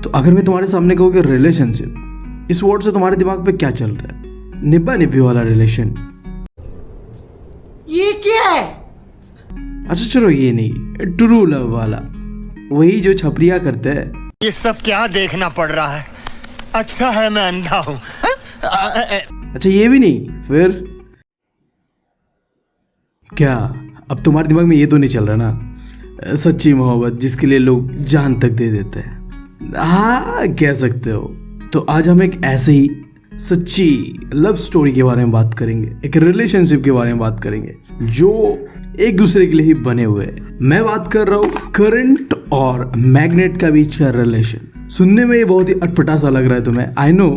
तो अगर मैं तुम्हारे सामने कहूँ कि रिलेशनशिप, इस वर्ड से तुम्हारे दिमाग पे क्या चल रहा है? निब्बा निब्बी वाला रिलेशन? ये क्या है? अच्छा चलो ये नहीं, ट्रू लव वाला, वही जो छपरिया करते हैं। ये सब क्या देखना पड़ रहा है? अच्छा है मैं अंधा हूँ। अच्छा ये भी नहीं, फिर क्या अब तुम्हारे दिमाग में ये तो नहीं चल रहा ना, सच्ची मोहब्बत जिसके लिए लोग जान तक दे देते हैं? हाँ कह सकते हो। तो आज हम एक ऐसे ही सच्ची लव स्टोरी के बारे में बात करेंगे, एक रिलेशनशिप के बारे में बात करेंगे जो एक दूसरे के लिए ही बने हुए हैं। मैं बात कर रहा हूँ करंट और मैग्नेट का बीच का रिलेशन। सुनने में ये बहुत ही अटपटा सा लग रहा है तुम्हें, आई नो,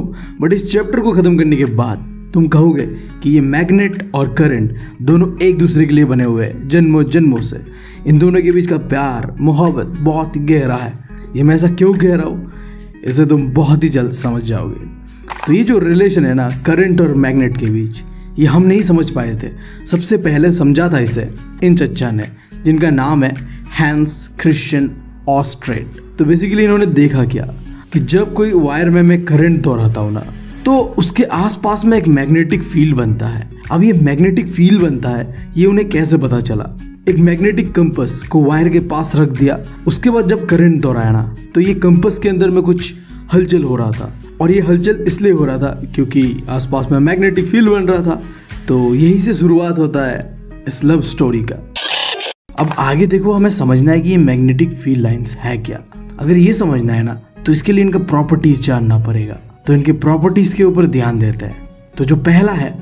बट इस चैप्टर को खत्म करने के बाद तुम कहोगे कि ये मैग्नेट और करंट दोनों एक दूसरे के लिए बने हुए हैं जन्मों जन्मों से। इन दोनों के बीच का प्यार मोहब्बत बहुत ही गहरा है। ये मैं ऐसा क्यों कह रहा हूँ इसे तुम बहुत ही जल्द समझ जाओगे। तो ये जो रिलेशन है ना करंट और मैग्नेट के बीच, ये हम नहीं समझ पाए थे। सबसे पहले समझा था इसे इन चच्चा ने, जिनका नाम है हैंस क्रिश्चियन ऑस्ट्रेट। तो बेसिकली इन्होंने देखा क्या कि जब कोई वायर में करंट दोहराता हूँ ना तो उसके आसपास में एक मैग्नेटिक फील्ड बनता है। अब ये मैग्नेटिक फील्ड बनता है, ये उन्हें कैसे पता चला? एक मैग्नेटिक कंपास को वायर के पास रख दिया, उसके बाद जब करंट दोहराया ना तो ये कंपास के अंदर में कुछ हलचल हो रहा था, और ये हलचल इसलिए हो रहा था क्योंकि आसपास में मैग्नेटिक फील्ड बन रहा था। तो यही से शुरुआत होता है इस लव स्टोरी का। अब आगे देखो, हमें समझना है कि ये मैग्नेटिक फील्ड लाइंस है क्या। अगर ये समझना है ना तो इसके लिए इनका प्रॉपर्टीज जानना पड़ेगा। तो इनके प्रॉपर्टीज के ऊपर ध्यान देते हैं। तो जो पहला है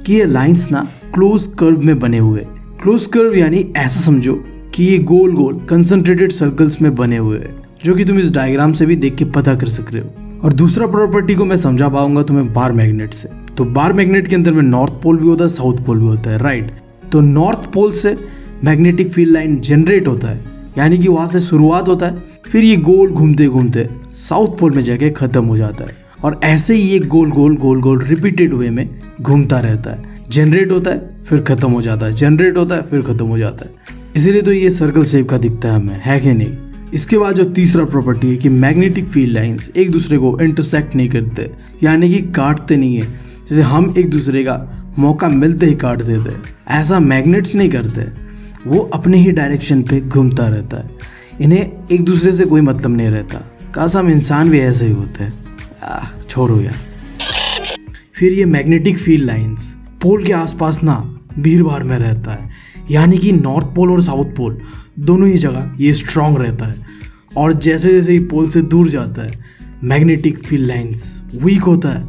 कि ये लाइंस ना क्लोज कर्व में बने हुए। क्लोज कर्व यानी ऐसा समझो कि ये गोल गोल कंसंट्रेटेड सर्कल्स में बने हुए हैं, जो कि तुम इस डायग्राम से भी देख के पता कर सक रहे हो। और दूसरा प्रॉपर्टी को मैं समझा पाऊंगा तुम्हें बार मैग्नेट से। तो बार मैग्नेट के अंदर में नॉर्थ पोल भी होता है, साउथ पोल भी होता है, राइट। तो नॉर्थ पोल से मैग्नेटिक फील्ड लाइन जनरेट होता है, यानी कि वहां से शुरुआत होता है, फिर ये गोल घूमते घूमते साउथ पोल में जाके खत्म हो जाता है। और ऐसे ही ये गोल गोल रिपीटेड वे में घूमता रहता है। जनरेट होता है फिर खत्म हो जाता है, जनरेट होता है फिर खत्म हो जाता है। इसीलिए तो ये सर्कल शेप का दिखता है हमें, है कि नहीं। इसके बाद जो तीसरा प्रॉपर्टी है कि मैग्नेटिक फील्ड लाइंस एक दूसरे को इंटरसेक्ट नहीं करते, यानी कि काटते नहीं है। जैसे हम एक दूसरे का मौका मिलते ही काट देते हैं, ऐसा मैग्नेट्स नहीं करते। वो अपने ही डायरेक्शन पे घूमता रहता है, इन्हें एक दूसरे से कोई मतलब नहीं रहता। काश हम इंसान भी ऐसे ही होते हैं। छोड़ो यार। फिर ये मैग्नेटिक फील्ड लाइंस पोल के आसपास ना भीड़ भाड़ में रहता है, यानी कि नॉर्थ पोल और साउथ पोल दोनों ही जगह ये स्ट्रांग रहता है। और जैसे जैसे ये पोल से दूर जाता है मैग्नेटिक फील्ड लाइंस वीक होता है,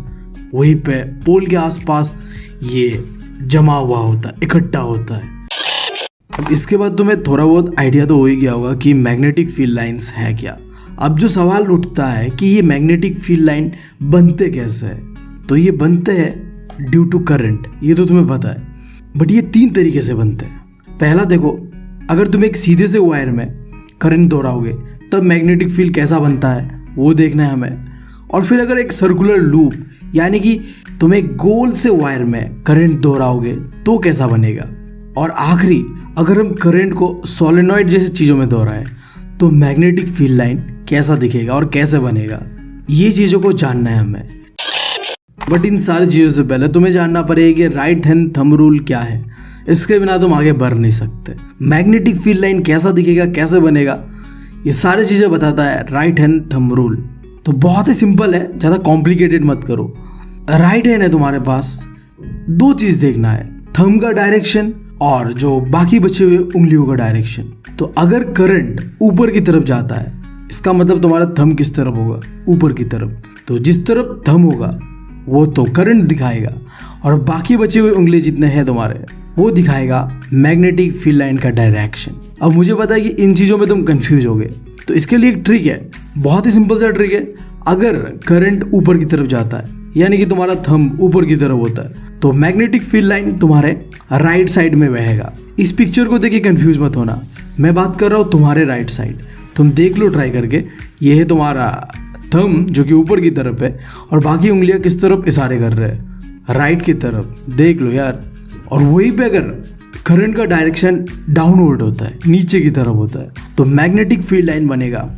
वहीं पे पोल के आसपास ये जमा हुआ होता है, इकट्ठा होता है। अब इसके बाद तुम्हें थोड़ा बहुत आइडिया तो हो ही गया होगा कि मैग्नेटिक फील्ड लाइंस है क्या। अब जो सवाल उठता है कि ये मैग्नेटिक फील्ड लाइन बनते कैसे हैं, तो ये बनते हैं ड्यू टू करंट, ये तो तुम्हें पता है। बट ये 3 तरीके से बनते हैं। पहला देखो, अगर तुम एक सीधे से वायर में करंट दोहराओगे तब मैग्नेटिक फील्ड कैसा बनता है वो देखना है हमें। और फिर अगर एक सर्कुलर लूप, यानी कि तुम एक गोल से वायर में करंट दोहराओगे तो कैसा बनेगा। और आखिरी, अगर हम करंट को सोलेनॉइड जैसी चीज़ों में दोहराएं तो मैग्नेटिक फील्ड लाइन कैसा दिखेगा और कैसे बनेगा, ये चीज़ों को जानना है हमें। बट इन सारी चीज़ों से पहले तुम्हें जानना पड़ेगा कि राइट हैंड थंब रूल क्या है। इसके बिना तुम आगे बढ़ नहीं सकते। मैग्नेटिक फील्ड लाइन कैसा दिखेगा, कैसे बनेगा, ये सारी चीज़ें बताता है राइट हैंड थंब रूल। तो बहुत ही सिंपल है, ज़्यादा कॉम्प्लिकेटेड मत करो। राइट हैंड है तुम्हारे पास, 2 चीज़ देखना है, थंब का डायरेक्शन और जो बाकी बचे हुए उंगलियों का डायरेक्शन। तो अगर करंट ऊपर की तरफ जाता है, इसका मतलब तुम्हारा थंब किस तरफ होगा, ऊपर की तरफ। तो जिस तरफ थंब होगा वो तो करंट दिखाएगा, और बाकी बचे हुए उंगली जितने हैं तुम्हारे वो दिखाएगा मैग्नेटिक फील्ड लाइन का डायरेक्शन। अब मुझे पता है कि इन चीज़ों में तुम कंफ्यूज होगे, तो इसके लिए एक ट्रिक है, बहुत ही सिंपल सा ट्रिक है। अगर करंट ऊपर की तरफ जाता है, यानी कि तुम्हारा थंब ऊपर की तरफ होता है, तो मैग्नेटिक फील्ड लाइन तुम्हारे राइट साइड में बहेगा। इस पिक्चर को देखिए कंफ्यूज मत होना, मैं बात कर रहा हूँ तुम्हारे राइट साइड। तुम देख लो ट्राई करके, ये है तुम्हारा थंब जो कि ऊपर की तरफ है, और बाकी उंगलियां किस तरफ इशारे कर रहे हैं, राइट की तरफ, देख लो यार। और वहीं पे अगर करंट का डायरेक्शन डाउनवर्ड होता है, नीचे की तरफ होता है, तो मैग्नेटिक फील्ड लाइन बनेगा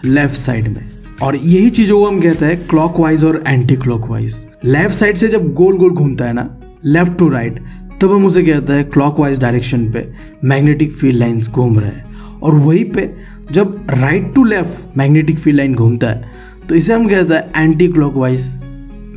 लेफ्ट साइड में। और यही चीज़ों को हम कहते हैं क्लॉकवाइज और एंटी क्लॉकवाइज। लेफ्ट साइड से जब गोल गोल घूमता है ना, लेफ्ट टू राइट, तब हम उसे कहते हैं क्लॉकवाइज डायरेक्शन पे मैग्नेटिक फील्ड लाइंस घूम रहे हैं। और वहीं पे जब right to left magnetic field line घूमता है तो इसे हम कहते हैं anti clockwise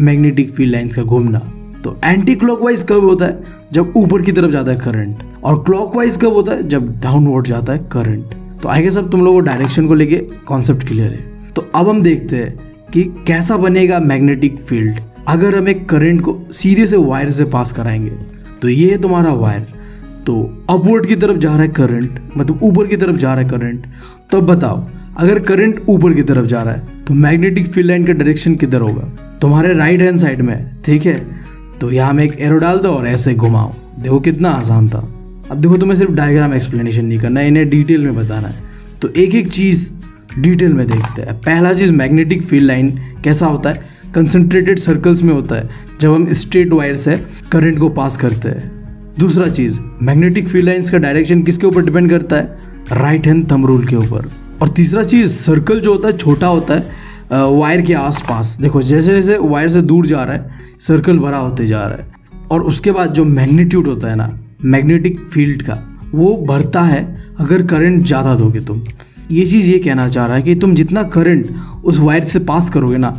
magnetic field lines का घूमना। तो एंटी क्लॉकवाइज कब होता है? जब ऊपर की तरफ जाता है करंट। और क्लॉकवाइज कब होता है? जब डाउनवर्ड जाता है करंट। तो आई गेस अब तुम लोगों को डायरेक्शन को लेके कॉन्सेप्ट क्लियर है। तो अब हम देखते हैं कि कैसा बनेगा मैग्नेटिक फील्ड अगर हम एक करंट को सीधे से वायर से पास कराएंगे। तो ये है तुम्हारा वायर, तो अपवर्ड की तरफ जा रहा है करंट, मतलब ऊपर की तरफ जा रहा है करंट। तो अब बताओ, अगर करंट ऊपर की तरफ जा रहा है तो मैग्नेटिक फील्ड लाइन का डायरेक्शन किधर होगा? तुम्हारे राइट हैंड साइड में, ठीक है। तो यहाँ में एक एरो डाल दो और ऐसे घुमाओ। देखो कितना आसान था। अब देखो तुम्हें सिर्फ डायग्राम एक्सप्लेनेशन नहीं करना है, इन्हें डिटेल में बताना है। तो एक एक चीज़ डिटेल में देखते हैं। पहला चीज़, मैग्नेटिक फील्ड लाइन कैसा होता है? कंसंट्रेटेड सर्कल्स में होता है जब हम स्ट्रेट वायर से करंट को पास करते हैं। दूसरा चीज़, मैग्नेटिक फील्ड लाइंस का डायरेक्शन किसके ऊपर डिपेंड करता है? राइट हैंड थंब रूल के ऊपर। और तीसरा चीज़, सर्कल जो होता है छोटा होता है वायर के आसपास। देखो जैसे जैसे वायर से दूर जा रहा है सर्कल बड़ा होते जा रहा है। और उसके बाद जो मैग्नीट्यूड होता है ना मैग्नेटिक फील्ड का, वो बढ़ता है अगर करंट ज़्यादा दोगे तुम। ये चीज़ ये कहना चाह रहा है कि तुम जितना करंट उस वायर से पास करोगे ना,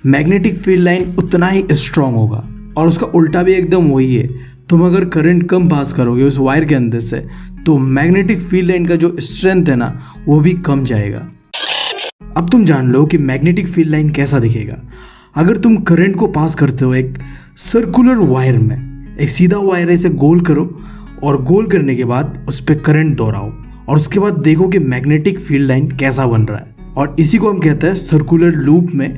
मैग्नेटिक फील्ड लाइन उतना ही स्ट्रांग होगा। और उसका उल्टा भी एकदम वही है, तुम अगर करंट कम पास करोगे उस वायर के अंदर से तो मैग्नेटिक फील्ड लाइन का जो स्ट्रेंथ है ना वो भी कम जाएगा। अब तुम जान लो कि मैग्नेटिक फील्ड लाइन कैसा दिखेगा अगर तुम करंट को पास करते हो एक सर्कुलर वायर में। एक सीधा वायर ऐसे गोल करो और गोल करने के बाद उस पर करंट दोहराओ और उसके बाद देखो कि मैग्नेटिक फील्ड लाइन कैसा बन रहा है। और इसी को हम कहते हैं सर्कुलर लूप में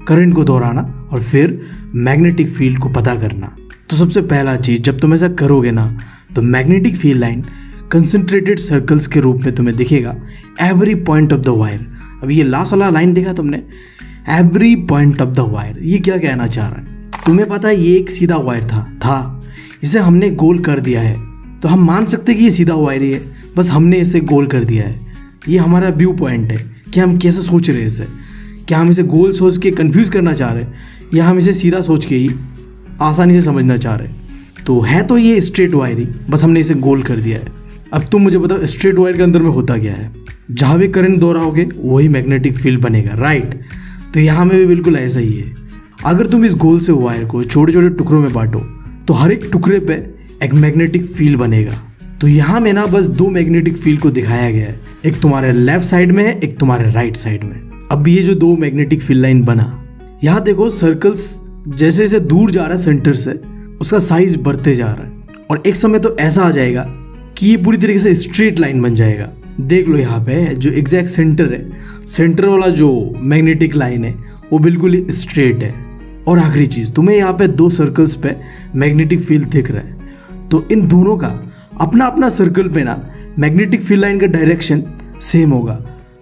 करंट को दोहराना और फिर मैग्नेटिक फील्ड को पता करना। तो सबसे पहला चीज़, जब तुम ऐसा करोगे ना तो magnetic field line concentrated circles के रूप में तुम्हें दिखेगा every point of the wire. अब ये लास्ट वाला लाइन देखा तुमने, every point of the wire, ये क्या कहना चाह रहा है? तुम्हें पता है ये एक सीधा वायर था इसे हमने गोल कर दिया है। तो हम मान सकते हैं कि ये सीधा वायर ही है, बस हमने इसे गोल कर दिया है। ये हमारा व्यू पॉइंट है कि हम कैसे सोच रहे हैं इसे। क्या हम इसे गोल सोच के कंफ्यूज करना चाह रहे हैं या हम इसे सीधा सोच के ही आसानी से समझना चाह रहे हैं? तो है तो ये स्ट्रेट वायर ही, बस हमने इसे गोल कर दिया है। अब तुम मुझे बताओ स्ट्रेट वायर के अंदर में होता क्या है? जहाँ भी करंट दोहराओगे वही मैग्नेटिक फील्ड बनेगा, राइट? तो यहाँ में भी बिल्कुल ऐसा ही है। अगर तुम इस गोल से वायर को छोटे छोटे टुकड़ों में बांटो तो हर एक टुकड़े पे एक मैग्नेटिक फील्ड बनेगा। तो यहाँ में ना बस दो मैग्नेटिक फील्ड को दिखाया गया है, एक तुम्हारे लेफ्ट साइड में है, एक तुम्हारे राइट साइड में। अब ये जो दो मैग्नेटिक फील्ड लाइन बना, यहाँ देखो सर्कल्स जैसे जैसे दूर जा रहा है सेंटर से उसका साइज बढ़ते जा रहा है और एक समय तो ऐसा आ जाएगा कि ये पूरी तरीके से स्ट्रेट लाइन बन जाएगा। देख लो यहाँ पे जो एग्जैक्ट सेंटर है, सेंटर वाला जो मैग्नेटिक लाइन है वो बिल्कुल ही स्ट्रेट है। और आखिरी चीज़, तुम्हें यहाँ पे दो सर्कल्स पे मैग्नेटिक फील्ड दिख रहा है, तो इन दोनों का अपना अपना सर्कल पे ना मैग्नेटिक फील्ड लाइन का डायरेक्शन सेम होगा।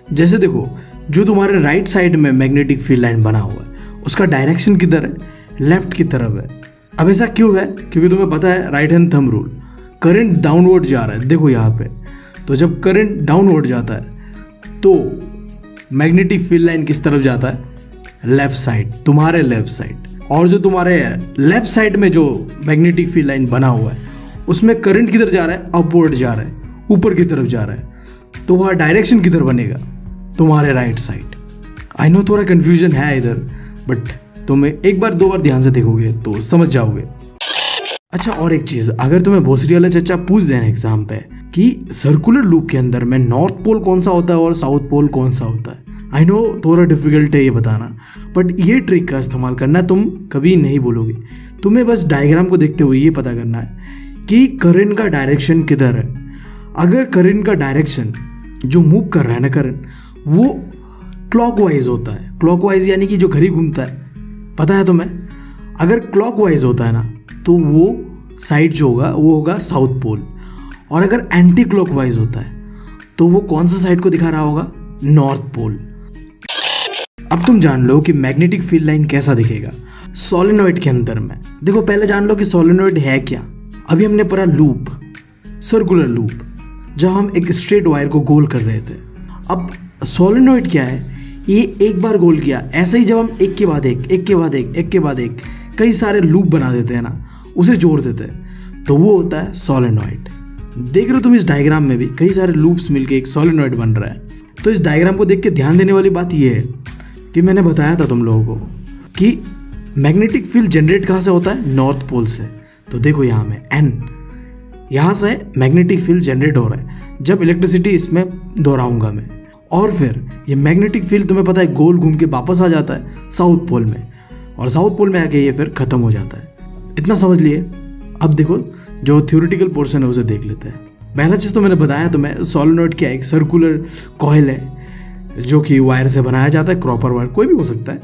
जैसे देखो जो तुम्हारे राइट साइड में मैग्नेटिक फील्ड लाइन बना हुआ है उसका डायरेक्शन किधर है? लेफ्ट की तरफ है। अब ऐसा क्यों है? क्योंकि तुम्हें पता है right hand thumb rule, current downward जा रहा है। देखो यहाँ पे, तो जब करंट डाउनवर्ड जाता है तो मैग्नेटिक फील्ड लाइन किस तरफ जाता है? लेफ्ट साइड, तुम्हारे लेफ्ट साइड। और जो तुम्हारे लेफ्ट साइड में जो मैग्नेटिक फील्ड लाइन बना हुआ है उसमें करंट किधर जा रहा है? अपवर्ड जा रहा है, ऊपर की तरफ जा रहा है। तो वह डायरेक्शन किधर बनेगा? तुम्हारे राइट साइड। आई नो थोड़ा कंफ्यूजन है इधर, बट तुम एक बार दो बार ध्यान से देखोगे तो समझ जाओगे। अच्छा, और एक चीज़, अगर तुम्हें भोसरी वाले चचा पूछ देना एग्जाम पे कि सर्कुलर लूप के अंदर में नॉर्थ पोल कौन सा होता है और साउथ पोल कौन सा होता है, आई नो थोड़ा डिफिकल्ट है ये बताना, बट ये ट्रिक का इस्तेमाल करना तुम कभी नहीं बोलोगे। तुम्हें बस डायग्राम को देखते हुए ये पता करना है कि करंट का डायरेक्शन किधर है। अगर करंट का डायरेक्शन जो मूव कर रहा है ना करंट, वो क्लॉकवाइज होता है। क्लॉकवाइज यानी कि जो घड़ी घूमता है, पता है तुम्हें? अगर क्लॉकवाइज होता है ना तो वो साइड जो होगा वो होगा साउथ पोल। और अगर एंटी क्लॉकवाइज होता है तो वो कौन सा साइड को दिखा रहा होगा? North pole. अब तुम जान लो कि मैग्नेटिक फील्ड लाइन कैसा दिखेगा सोलेनॉइड के अंदर में। देखो पहले जान लो कि सोलेनॉइड है क्या। अभी हमने पढ़ा लूप, सर्कुलर लूप, जहां हम एक स्ट्रेट वायर को गोल कर रहे थे। अब सोलेनॉइड क्या है? ये एक बार गोल किया, ऐसे ही जब हम एक के बाद एक कई सारे लूप बना देते हैं ना, उसे जोड़ देते हैं, तो वो होता है सोलेनॉइड। देख रहे हो तुम इस डायग्राम में भी कई सारे लूप्स मिलके एक सोलेनॉइड बन रहा है। तो इस डायग्राम को देख के ध्यान देने वाली बात ये है कि मैंने बताया था तुम लोगों को कि मैग्नेटिक फील्ड जनरेट कहाँ से होता है, नॉर्थ पोल से। तो देखो यहाँ में N, यहाँ से मैग्नेटिक फील्ड जनरेट हो रहा है जब इलेक्ट्रिसिटी इसमें दोहराऊंगा मैं, और फिर ये मैग्नेटिक फील्ड तुम्हें पता है गोल घूम के वापस आ जाता है साउथ पोल में, और साउथ पोल में आके ये फिर ख़त्म हो जाता है। इतना समझ लिए। अब देखो जो थ्योरेटिकल पोर्शन है उसे देख लेते हैं। पहला चीज़ तो मैंने बताया तुम्हें, सोलेनॉइड क्या एक सर्कुलर कॉइल है जो कि वायर से बनाया जाता है, कॉपर वायर कोई भी हो सकता है,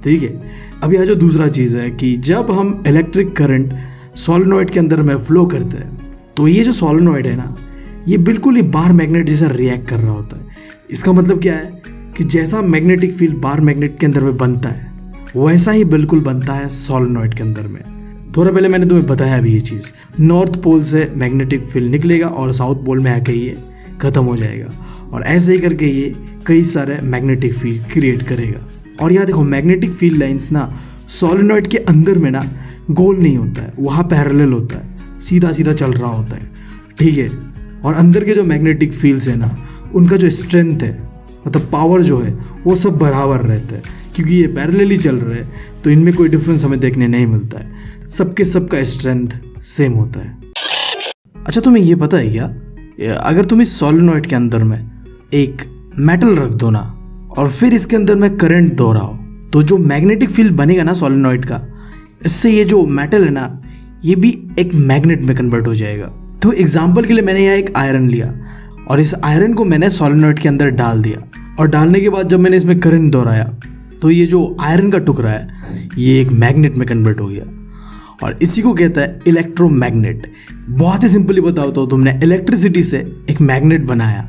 ठीक है। अब यहाँ जो दूसरा चीज़ है कि जब हम इलेक्ट्रिक करंट सोलेनॉइड के अंदर में फ्लो करते हैं तो ये जो सोलेनॉइड है ना, ये बिल्कुल ही बार मैग्नेट जैसा रिएक्ट कर रहा होता है। इसका मतलब क्या है कि जैसा मैग्नेटिक फील्ड बार मैग्नेट के अंदर में बनता है वैसा ही बिल्कुल बनता है सोलेनॉइड के अंदर में। थोड़ा पहले मैंने तुम्हें बताया अभी ये चीज़, नॉर्थ पोल से मैग्नेटिक फील्ड निकलेगा और साउथ पोल में आके ये ख़त्म हो जाएगा, और ऐसे ही करके ये कई सारे मैग्नेटिक फील्ड क्रिएट करेगा। और यहाँ देखो मैग्नेटिक फील्ड लाइंस ना सोलेनॉइड के अंदर में ना गोल नहीं होता है, वहाँ पैरेलल होता है, सीधा सीधा चल रहा होता है, ठीक है। और अंदर के जो मैग्नेटिक फील्ड्स है ना, उनका जो स्ट्रेंथ है, मतलब पावर जो है, वो सब बराबर रहता है, क्योंकि ये पैरेलली चल रहे हैं तो इनमें कोई डिफरेंस हमें देखने नहीं मिलता है, सबके सबका स्ट्रेंथ सेम होता है। अच्छा तुम्हें ये पता है क्या, अगर तुम इस सोलेनॉइड के अंदर में एक मेटल रख दो ना और फिर इसके अंदर में करंट दोहराओ, तो जो मैग्नेटिक फील्ड बनेगा ना सोलेनॉइड का, इससे ये जो मेटल है ना, ये भी एक मैग्नेट में कन्वर्ट हो जाएगा। तो एग्जाम्पल के लिए मैंने यहाँ एक आयरन लिया और इस आयरन को मैंने सोलेनॉइड के अंदर डाल दिया, और डालने के बाद जब मैंने इसमें करंट दोहराया तो ये जो आयरन का टुकड़ा है ये एक मैग्नेट में कन्वर्ट हो गया, और इसी को कहता है इलेक्ट्रोमैग्नेट। बहुत ही सिंपली बताओ तो तुमने इलेक्ट्रिसिटी से एक मैग्नेट बनाया।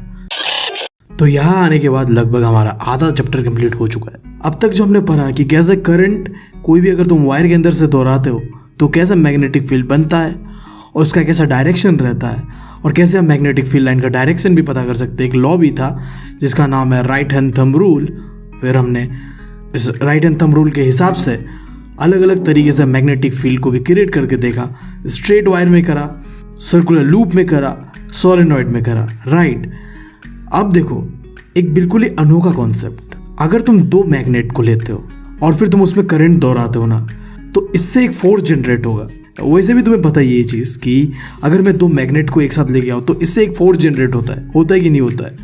तो यहाँ आने के बाद लगभग हमारा आधा चैप्टर कंप्लीट हो चुका है। अब तक जो हमने पढ़ा कि कैसे करंट कोई भी अगर तुम वायर के अंदर से दोहराते हो तो कैसे मैग्नेटिक फील्ड बनता है और उसका कैसा डायरेक्शन रहता है, और कैसे हम मैग्नेटिक फील्ड लाइन का डायरेक्शन भी पता कर सकते हैं। एक लॉ भी था जिसका नाम है राइट हैंड थंब रूल। फिर हमने इस राइट हैंड थंब रूल के हिसाब से अलग अलग तरीके से मैग्नेटिक फील्ड को भी क्रिएट करके देखा। स्ट्रेट वायर में करा, सर्कुलर लूप में करा, सोलेनॉइड में करा, राइट। अब देखो एक बिल्कुल ही अनोखा कॉन्सेप्ट, अगर तुम दो मैग्नेट को लेते हो और फिर तुम उसमें करंट दोहराते हो ना, तो इससे एक फोर्स जनरेट होगा। वैसे भी तुम्हें पता ही ये चीज़ कि अगर मैं दो मैग्नेट को एक साथ लेके आऊँ तो इससे एक फोर्स जनरेट होता है कि नहीं होता है,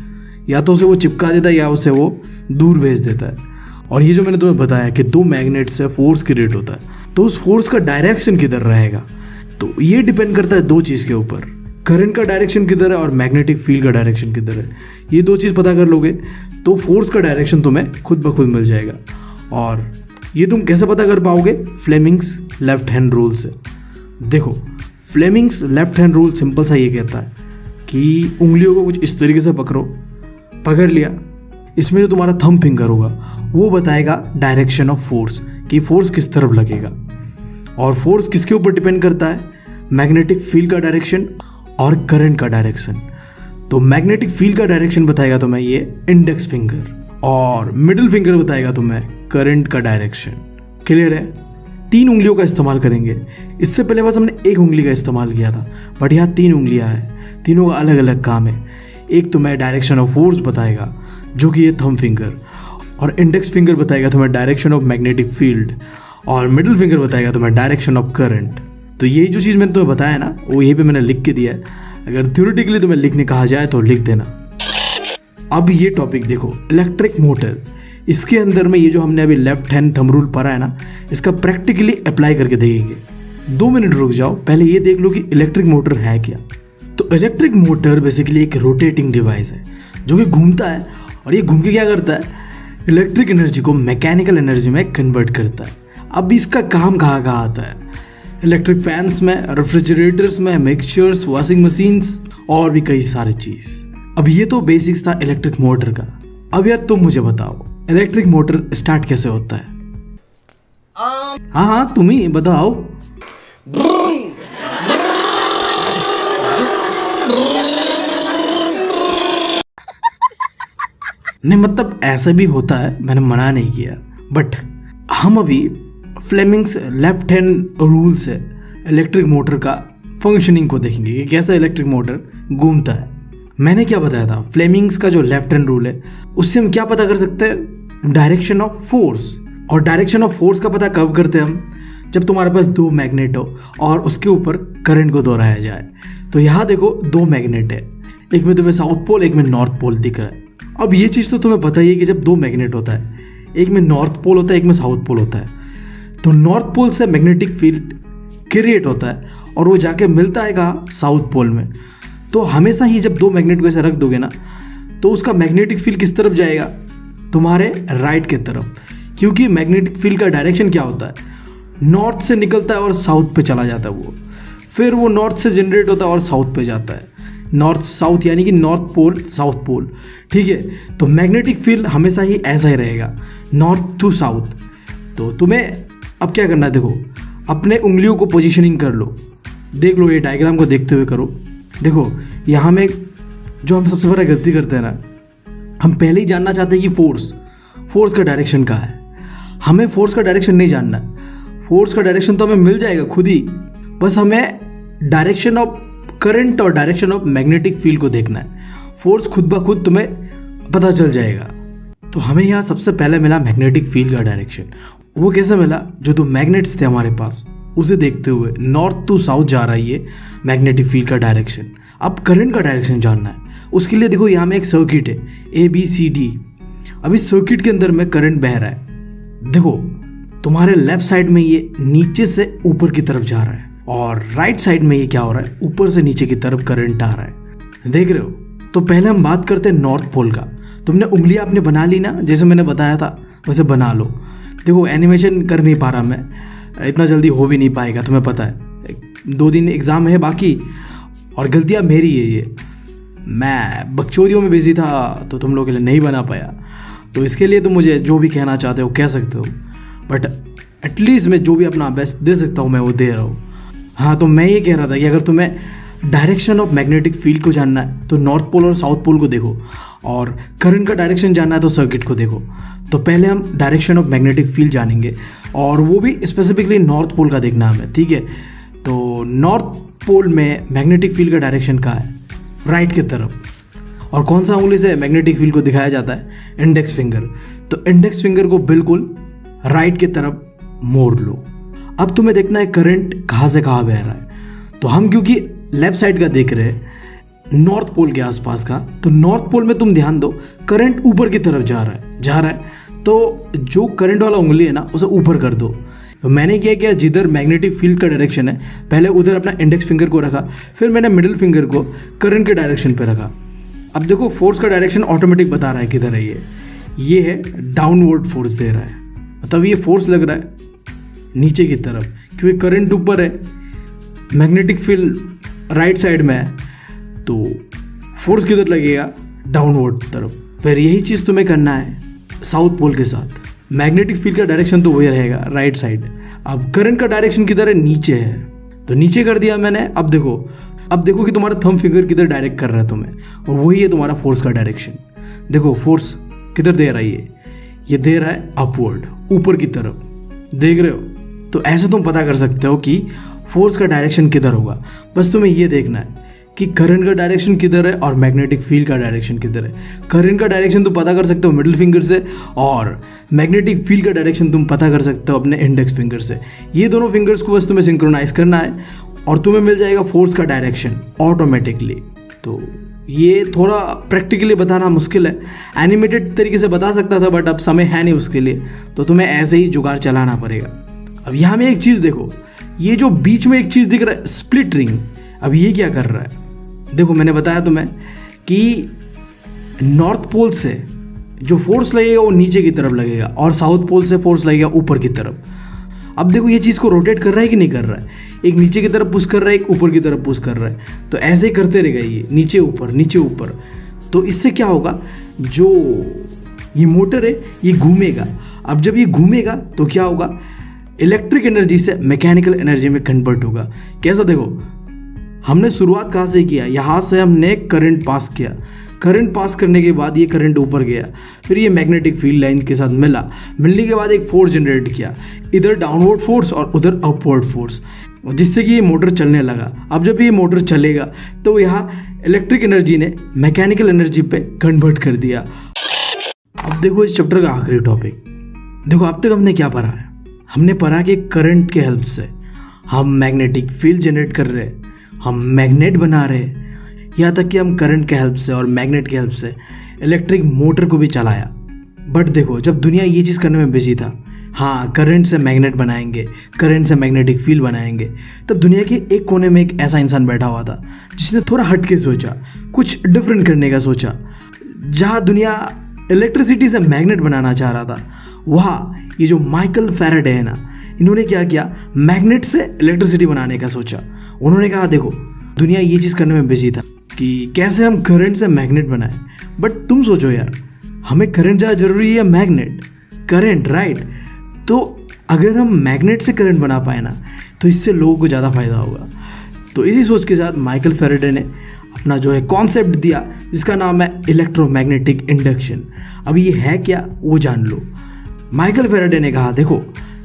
या तो उसे वो चिपका देता है या उसे वो दूर भेज देता है। और ये जो मैंने तुम्हें बताया कि दो मैग्नेट से फोर्स क्रिएट होता है, तो उस फोर्स का डायरेक्शन किधर रहेगा, तो ये डिपेंड करता है दो चीज़ के ऊपर, करंट का डायरेक्शन किधर है और मैग्नेटिक फील्ड का डायरेक्शन किधर है। ये दो चीज़ पता कर लोगे तो फोर्स का डायरेक्शन तुम्हें खुद ब खुद मिल जाएगा। और ये तुम कैसे पता कर पाओगे, फ्लेमिंग्स लेफ्ट हैंड रूल से। देखो Fleming's left hand rule simple सा ये कहता है कि उंगलियों को कुछ इस तरीके से पकड़ो, पकड़ लिया, इसमें जो तुम्हारा थंब फिंगर होगा वो बताएगा डायरेक्शन ऑफ फोर्स, कि फोर्स किस तरफ लगेगा। और फोर्स किसके ऊपर डिपेंड करता है, मैग्नेटिक फील्ड का डायरेक्शन और करंट का डायरेक्शन। तो मैग्नेटिक फील्ड का डायरेक्शन बताएगा तुम्हें ये इंडेक्स फिंगर, और मिडिल फिंगर बताएगा तुम्हें करंट का डायरेक्शन। क्लियर है? 3 उंगलियों का इस्तेमाल करेंगे। इससे पहले बस हमने एक उंगली का इस्तेमाल किया था, बट यहाँ 3 उंगलियाँ हैं, तीनों का अलग अलग काम है। एक तुम्हें डायरेक्शन ऑफ फोर्स बताएगा जो कि ये थंब फिंगर, और इंडेक्स फिंगर बताएगा तुम्हें डायरेक्शन ऑफ मैग्नेटिक फील्ड, और मिडिल फिंगर बताएगा तुम्हें डायरेक्शन ऑफ करंट। तो यही जो चीज़ मैंने तुम्हें बताया ना, वो यहीं पे मैंने लिख के दिया है। अगर थ्योरेटिकली तुम्हें लिखने कहा जाए तो लिख देना। अब ये टॉपिक देखो, इलेक्ट्रिक मोटर, इसके अंदर में ये जो हमने अभी लेफ्ट हैंड थंब रूल पढ़ा है ना, इसका प्रैक्टिकली अप्लाई करके देखेंगे। 2 मिनट रुक जाओ, पहले ये देख लो कि इलेक्ट्रिक मोटर है क्या। तो इलेक्ट्रिक मोटर बेसिकली एक रोटेटिंग डिवाइस है जो कि घूमता है, और ये घूम के क्या करता है, इलेक्ट्रिक एनर्जी को मैकेनिकल एनर्जी में कन्वर्ट करता है। अब इसका काम कहाँ कहाँ आता है, इलेक्ट्रिक फैंस में, रेफ्रिजरेटर्स में, मिक्सचर्स, वॉशिंग मशीन्स और भी कई सारे चीज़। अब ये तो बेसिक्स था इलेक्ट्रिक मोटर का। अब यार तुम मुझे बताओ इलेक्ट्रिक मोटर स्टार्ट कैसे होता है? हाँ तुम ही बताओ। नहीं मतलब ऐसा भी होता है, मैंने मना नहीं किया, बट हम अभी फ्लेमिंग्स लेफ्ट हैंड रूल से इलेक्ट्रिक मोटर का फंक्शनिंग को देखेंगे कि कैसा इलेक्ट्रिक मोटर घूमता है। मैंने क्या बताया था, फ्लेमिंग्स का जो लेफ्ट हैंड रूल है उससे हम क्या पता कर सकते हैं, डायरेक्शन ऑफ फोर्स। और डायरेक्शन ऑफ फोर्स का पता कब करते हैं हम, जब तुम्हारे पास दो मैग्नेट हो और उसके ऊपर करंट को दोहराया जाए। तो यहाँ देखो दो मैग्नेट है, एक में तुम्हें साउथ पोल एक में नॉर्थ पोल दिख रहा है। अब ये चीज़ तो तुम्हें पता ही है कि जब दो मैग्नेट होता है, एक में नॉर्थ पोल होता है एक में साउथ पोल होता है, तो नॉर्थ पोल से मैग्नेटिक फील्ड क्रिएट होता है और वो जाके मिलता है कहाँ, साउथ पोल में। तो हमेशा ही जब दो मैग्नेट को ऐसे रख दोगे ना तो उसका मैग्नेटिक फील्ड किस तरफ जाएगा, तुम्हारे राइट की तरफ, क्योंकि मैग्नेटिक फील्ड का डायरेक्शन क्या होता है, नॉर्थ से निकलता है और साउथ पे चला जाता है वो, फिर वो नॉर्थ से जनरेट होता है और साउथ पे जाता है, नॉर्थ साउथ यानी कि नॉर्थ पोल साउथ पोल। ठीक है, तो मैग्नेटिक फील्ड हमेशा ही ऐसा ही रहेगा, नॉर्थ टू साउथ। तो तुम्हें अब क्या करना है, देखो अपने उंगलियों को पोजीशनिंग कर लो, देख लो ये डायग्राम को देखते हुए करो। देखो यहाँ में जो हम सबसे बड़ा गलती करते हैं ना, हम पहले ही जानना चाहते हैं कि फोर्स का डायरेक्शन कहाँ है। हमें फोर्स का डायरेक्शन नहीं जानना, फोर्स का डायरेक्शन तो हमें मिल जाएगा खुद ही, बस हमें डायरेक्शन ऑफ करंट और डायरेक्शन ऑफ मैग्नेटिक फील्ड को देखना है। फोर्स खुद ब खुद तुम्हें पता चल जाएगा। तो हमें यहाँ सबसे पहले मिला मैग्नेटिक फील्ड का डायरेक्शन। वो कैसे मिला, जो दो मैग्नेट्स थे हमारे पास उसे देखते हुए नॉर्थ टू साउथ जा रहा है ये मैग्नेटिक फील्ड का डायरेक्शन। अब करंट का डायरेक्शन जानना है, उसके लिए देखो यहाँ में एक सर्किट है ABCD। अब इस सर्किट के अंदर में करंट बह रहा है। देखो तुम्हारे लेफ्ट साइड में ये नीचे से ऊपर की तरफ जा रहा है और राइट साइड में ये क्या हो रहा है, ऊपर से नीचे की तरफ करंट आ रहा है, देख रहे हो। तो पहले हम बात करते हैं नॉर्थ पोल का। तुमने उंगली आपने बना ली ना, जैसे मैंने बताया था वैसे बना लो। देखो एनिमेशन कर नहीं पा रहा मैं, इतना जल्दी हो भी नहीं पाएगा, तुम्हें पता है 2 दिन एग्ज़ाम है बाकी और गलतियाँ मेरी है ये, मैं बकचोदियों में बिजी था तो तुम लोगों के लिए नहीं बना पाया। तो इसके लिए तुम मुझे जो भी कहना चाहते हो कह सकते हो, बट एटलीस्ट मैं जो भी अपना बेस्ट दे सकता हूँ मैं वो दे रहा हूँ। हाँ, तो मैं ये कह रहा था कि अगर तुम्हें डायरेक्शन ऑफ मैग्नेटिक फील्ड को जानना है तो नॉर्थ पोल और साउथ पोल को देखो, और करंट का डायरेक्शन जानना है तो सर्किट को देखो। तो पहले हम डायरेक्शन ऑफ मैग्नेटिक फील्ड जानेंगे और वो भी स्पेसिफिकली नॉर्थ पोल का देखना हमें, ठीक है। तो नॉर्थ पोल में मैग्नेटिक फील्ड का डायरेक्शन कहाँ है, राइट की तरफ। और कौन सा उंगली से मैग्नेटिक फील्ड को दिखाया जाता है, इंडेक्स फिंगर। तो इंडेक्स फिंगर को बिल्कुल राइट की तरफ मोड़ लो। अब तुम्हें देखना है करंट कहाँ से कहाँ बह रहा है। तो हम क्योंकि लेफ्ट साइड का देख रहे हैं नॉर्थ पोल के आसपास का, तो नॉर्थ पोल में तुम ध्यान दो करंट ऊपर की तरफ जा रहा है। तो जो करंट वाला उंगली है ना उसे ऊपर कर दो। तो मैंने क्या किया, जिधर मैग्नेटिक फील्ड का डायरेक्शन है पहले उधर अपना इंडेक्स फिंगर को रखा, फिर मैंने मिडिल फिंगर को करंट के डायरेक्शन पे रखा। अब देखो फोर्स का डायरेक्शन ऑटोमेटिक बता रहा है किधर है, ये है डाउनवर्ड फोर्स दे रहा है, मतलब ये फोर्स लग रहा है नीचे की तरफ, क्योंकि करंट ऊपर है, मैग्नेटिक फील्ड राइट साइड में है, तो फोर्स किधर लगेगा, डाउनवर्ड तरफ। फिर यही चीज़ तुम्हें करना है साउथ पोल के साथ। मैग्नेटिक फील्ड का डायरेक्शन तो वही रहेगा, राइट साइड। अब करंट का डायरेक्शन किधर है, नीचे है, तो नीचे कर दिया मैंने। अब देखो कि तुम्हारा थंब फिंगर किधर डायरेक्ट कर रहा है तुम्हें, और वही है तुम्हारा फोर्स का डायरेक्शन। देखो फोर्स किधर दे रहा है, ये दे रहा है अपवर्ड, ऊपर की तरफ, देख रहे हो। तो ऐसे तुम पता कर सकते हो कि फोर्स का डायरेक्शन किधर होगा। बस तुम्हें ये देखना है कि करंट का डायरेक्शन किधर है और मैग्नेटिक फील्ड का डायरेक्शन किधर है। करंट का डायरेक्शन तुम पता कर सकते हो मिडिल फिंगर से, और मैग्नेटिक फील्ड का डायरेक्शन तुम पता कर सकते हो अपने इंडेक्स फिंगर से। ये दोनों फिंगर्स को बस तुम्हें सिंक्रोनाइज करना है और तुम्हें मिल जाएगा फोर्स का डायरेक्शन ऑटोमेटिकली। तो ये थोड़ा प्रैक्टिकली बताना मुश्किल है, एनिमेटेड तरीके से बता सकता था बट अब समय है नहीं उसके लिए, तो तुम्हें ऐसे ही जुगाड़ चलाना पड़ेगा। अब यहाँ में एक चीज़ देखो, ये जो बीच में एक चीज़ दिख रहा है स्प्लिट रिंग, अब ये क्या कर रहा है, देखो मैंने बताया तुम्हें कि नॉर्थ पोल से जो फोर्स लगेगा वो नीचे की तरफ लगेगा और साउथ पोल से फोर्स लगेगा ऊपर की तरफ। अब देखो ये चीज़ को रोटेट कर रहा है कि नहीं कर रहा है, एक नीचे की तरफ पुश कर रहा है, एक ऊपर की तरफ पुश कर रहा है, तो ऐसे ही करते रहेगा ये नीचे ऊपर। तो इससे क्या होगा, जो ये मोटर है ये घूमेगा। अब जब ये घूमेगा तो क्या होगा, इलेक्ट्रिक एनर्जी से मैकेनिकल एनर्जी में कन्वर्ट होगा। कैसा, देखो हमने शुरुआत कहाँ से किया, यहाँ से हमने करंट पास किया, करंट पास करने के बाद ये करंट ऊपर गया, फिर ये मैग्नेटिक फील्ड लाइन के साथ मिलने के बाद एक फोर्स जनरेट किया, इधर डाउनवर्ड फोर्स और उधर अपवर्ड फोर्स, जिससे कि ये मोटर चलने लगा। अब जब ये मोटर चलेगा तो यहाँ इलेक्ट्रिक एनर्जी ने मैकेनिकल एनर्जी पे कन्वर्ट कर दिया। अब देखो इस चैप्टर का आखिरी टॉपिक। देखो अब तक हमने क्या पढ़ा है? हमने पढ़ा कि करंट के हेल्प से हम मैग्नेटिक फील्ड जनरेट कर रहे हैं, हम मैग्नेट बना रहे हैं, यहाँ तक कि हम करंट के हेल्प से और मैग्नेट के हेल्प से इलेक्ट्रिक मोटर को भी चलाया। बट देखो जब दुनिया ये चीज़ करने में बिजी था, हाँ करंट से मैग्नेट बनाएंगे, करंट से मैग्नेटिक फील्ड बनाएंगे, तब दुनिया के एक कोने में एक ऐसा इंसान बैठा हुआ था जिसने थोड़ा हट के सोचा, कुछ डिफरेंट करने का सोचा। जहाँ दुनिया इलेक्ट्रिसिटी से मैग्नेट बनाना चाह रहा था, वहाँ ये जो माइकल फैराडे है ना, इन्होंने क्या किया, मैग्नेट से इलेक्ट्रिसिटी बनाने का सोचा। उन्होंने कहा देखो दुनिया ये चीज़ करने में बिजी था कि कैसे हम करंट से मैग्नेट बनाएं। बट तुम सोचो यार, हमें करंट ज़्यादा ज़रूरी है या मैग्नेट? Current, right. तो अगर हम मैग्नेट से करंट बना पाए ना, तो इससे लोगों को ज़्यादा फायदा होगा। तो इसी सोच के साथ माइकल फैराडे ने अपना जो है कॉन्सेप्ट दिया, जिसका नाम है इलेक्ट्रोमैग्नेटिक इंडक्शन। अब ये है क्या वो जान लो। माइकल फैराडे ने कहा देखो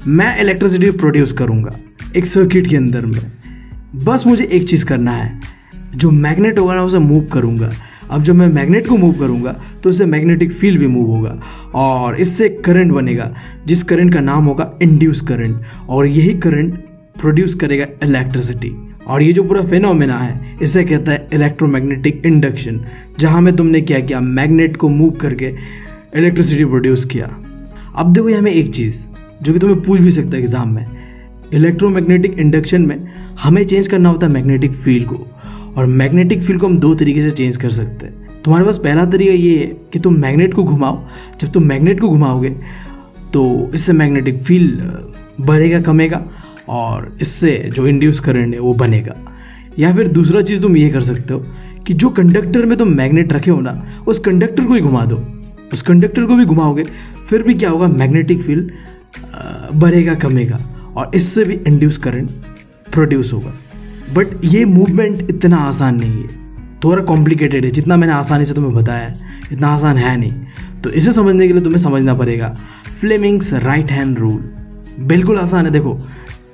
मैं इलेक्ट्रिसिटी प्रोड्यूस करूँगा एक सर्किट के अंदर में, बस मुझे एक चीज़ करना है, जो मैग्नेट होगा ना उसे मूव करूँगा। अब जब मैं मैग्नेट को मूव करूँगा तो इससे मैग्नेटिक फील्ड भी मूव होगा और इससे करंट बनेगा, जिस करंट का नाम होगा इंड्यूस करंट, और यही करंट प्रोड्यूस करेगा इलेक्ट्रिसिटी। और ये जो पूरा फिनोमेना है इसे कहता है इलेक्ट्रोमैग्नेटिक इंडक्शन, जहाँ में तुमने क्या किया, मैग्नेट को मूव करके इलेक्ट्रिसिटी प्रोड्यूस किया। अब देखो यहाँ में एक चीज़ जो कि तुम्हें पूछ भी सकता है एग्जाम में, इलेक्ट्रोमैग्नेटिक इंडक्शन में हमें चेंज करना होता है मैग्नेटिक फील्ड को, और मैग्नेटिक फील्ड को हम दो तरीके से चेंज कर सकते हैं। तुम्हारे पास पहला तरीका ये है कि तुम मैग्नेट को घुमाओ। जब तुम मैग्नेट को घुमाओगे तो इससे मैग्नेटिक फील्ड बढ़ेगा, कमेगा, और इससे जो इंड्यूस करंट है वो बनेगा। या फिर दूसरा चीज़ तुम ये कर सकते हो कि जो कंडक्टर में तुम मैग्नेट रखे हो ना, उस कंडक्टर को ही घुमा दो। उस कंडक्टर को भी घुमाओगे फिर भी क्या होगा, मैग्नेटिक फील्ड बढ़ेगा, कमेगा, और इससे भी इंड्यूस करंट प्रोड्यूस होगा। बट ये मूवमेंट इतना आसान नहीं है, थोड़ा कॉम्प्लिकेटेड है। जितना मैंने आसानी से तुम्हें बताया है इतना आसान है नहीं। तो इसे समझने के लिए तुम्हें समझना पड़ेगा फ्लेमिंग्स राइट हैंड रूल। बिल्कुल आसान है। देखो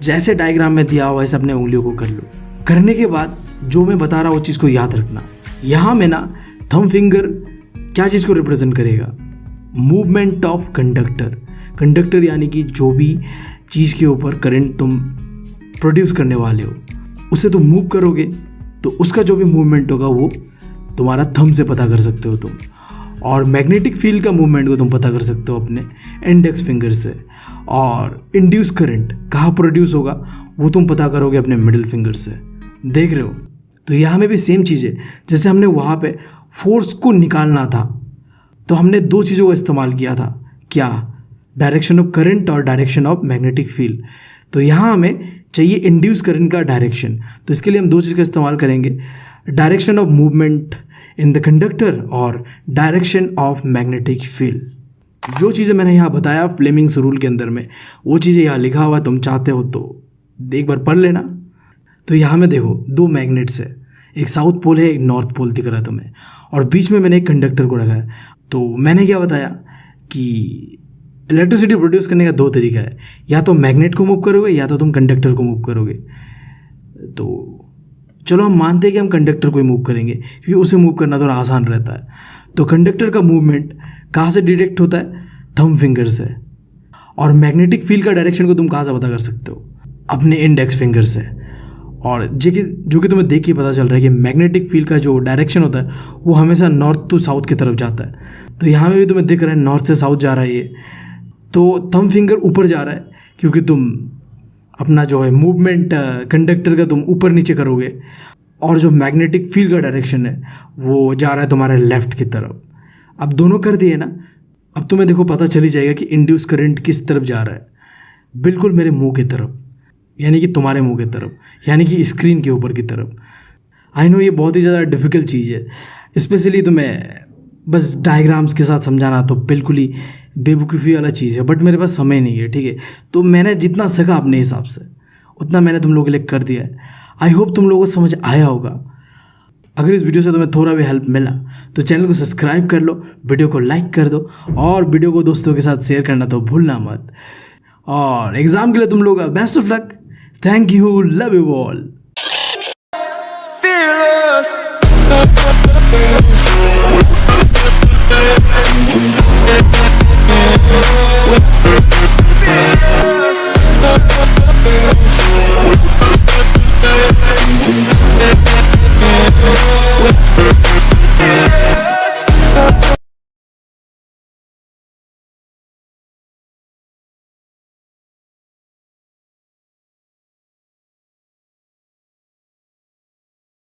जैसे डायग्राम में दिया हुआ वैसे अपने उंगलियों को कर लो। करने के बाद जो मैं बता रहा हूँ उस चीज़ को याद रखना। यहाँ में ना थंब फिंगर क्या चीज़ को रिप्रेजेंट करेगा, मूवमेंट ऑफ कंडक्टर। कंडक्टर यानी कि जो भी चीज़ के ऊपर करंट तुम प्रोड्यूस करने वाले हो उसे तुम मूव करोगे तो उसका जो भी मूवमेंट होगा वो तुम्हारा थंब से पता कर सकते हो तुम। और मैग्नेटिक फील्ड का मूवमेंट को तुम पता कर सकते हो अपने इंडेक्स फिंगर से। और इंड्यूस करंट कहाँ प्रोड्यूस होगा वो तुम पता करोगे अपने मिडिल फिंगर से। देख रहे हो? तो यहाँ में भी सेम चीज़ है। जैसे हमने वहाँ पे फोर्स को निकालना था तो हमने दो चीज़ों का इस्तेमाल किया था, क्या, डायरेक्शन ऑफ करंट और डायरेक्शन ऑफ मैग्नेटिक फील्ड। तो यहाँ हमें चाहिए इंड्यूस करंट का डायरेक्शन, तो इसके लिए हम दो चीज़ का इस्तेमाल करेंगे, direction of movement in the conductor और डायरेक्शन ऑफ मैग्नेटिक फील्ड। जो चीज़ें मैंने यहाँ बताया फ्लेमिंग्स रूल के अंदर में, वो चीज़ें यहाँ लिखा हुआ, तुम चाहते हो तो एक बार पढ़ लेना। तो यहाँ में देखो दो मैग्नेट्स है, एक साउथ पोल है, एक नॉर्थ पोल दिख रहा है तुम्हें, और बीच में मैंने एक कंडक्टर को रखा है। तो मैंने क्या बताया कि इलेक्ट्रिसिटी प्रोड्यूस करने का दो तरीका है, या तो मैग्नेट को मूव करोगे या तो तुम कंडक्टर को मूव करोगे। तो चलो हम मानते हैं कि हम कंडक्टर को ही मूव करेंगे क्योंकि उसे मूव करना थोड़ा आसान रहता है। तो कंडक्टर का मूवमेंट कहाँ से डिटेक्ट होता है, थंब फिंगर से। और मैग्नेटिक फील्ड का डायरेक्शन को तुम कहाँ से पता कर सकते हो, अपने इंडेक्स फिंगर से। और जो कि तुम्हें देख के पता चल रहा है कि मैग्नेटिक फील्ड का जो डायरेक्शन होता है वो हमेशा नॉर्थ टू साउथ की तरफ जाता है। तो यहाँ में भी तुम्हें दिख रहा है नॉर्थ से साउथ जा रहा है ये। तो थंब फिंगर ऊपर जा रहा है क्योंकि तुम अपना जो है मूवमेंट कंडक्टर का तुम ऊपर नीचे करोगे, और जो मैग्नेटिक फील्ड का डायरेक्शन है वो जा रहा है तुम्हारे लेफ़्ट की तरफ। अब दोनों कर दिए ना, अब तुम्हें देखो पता चली जाएगा कि इंड्यूस करंट किस तरफ जा रहा है, बिल्कुल मेरे मुंह की तरफ, यानी कि तुम्हारे मुंह की तरफ, यानी कि स्क्रीन के ऊपर की तरफ। आई नो ये बहुत ही ज़्यादा डिफ़िकल्ट चीज़ है, स्पेशली तुम्हें बस डायग्राम्स के साथ समझाना तो बिल्कुल ही बेवकूफ़ी वाला चीज़ है, बट मेरे पास समय नहीं है, ठीक है। तो मैंने जितना सका अपने हिसाब से उतना मैंने तुम लोगों के लिए कर दिया है। आई होप तुम लोगों को समझ आया होगा। अगर इस वीडियो से तुम्हें थोड़ा भी हेल्प मिला तो चैनल को सब्सक्राइब कर लो, वीडियो को लाइक कर दो और वीडियो को दोस्तों के साथ शेयर करना तो भूलना मत। और एग्ज़ाम के लिए तुम लोग best of luck. Thank you, love you all.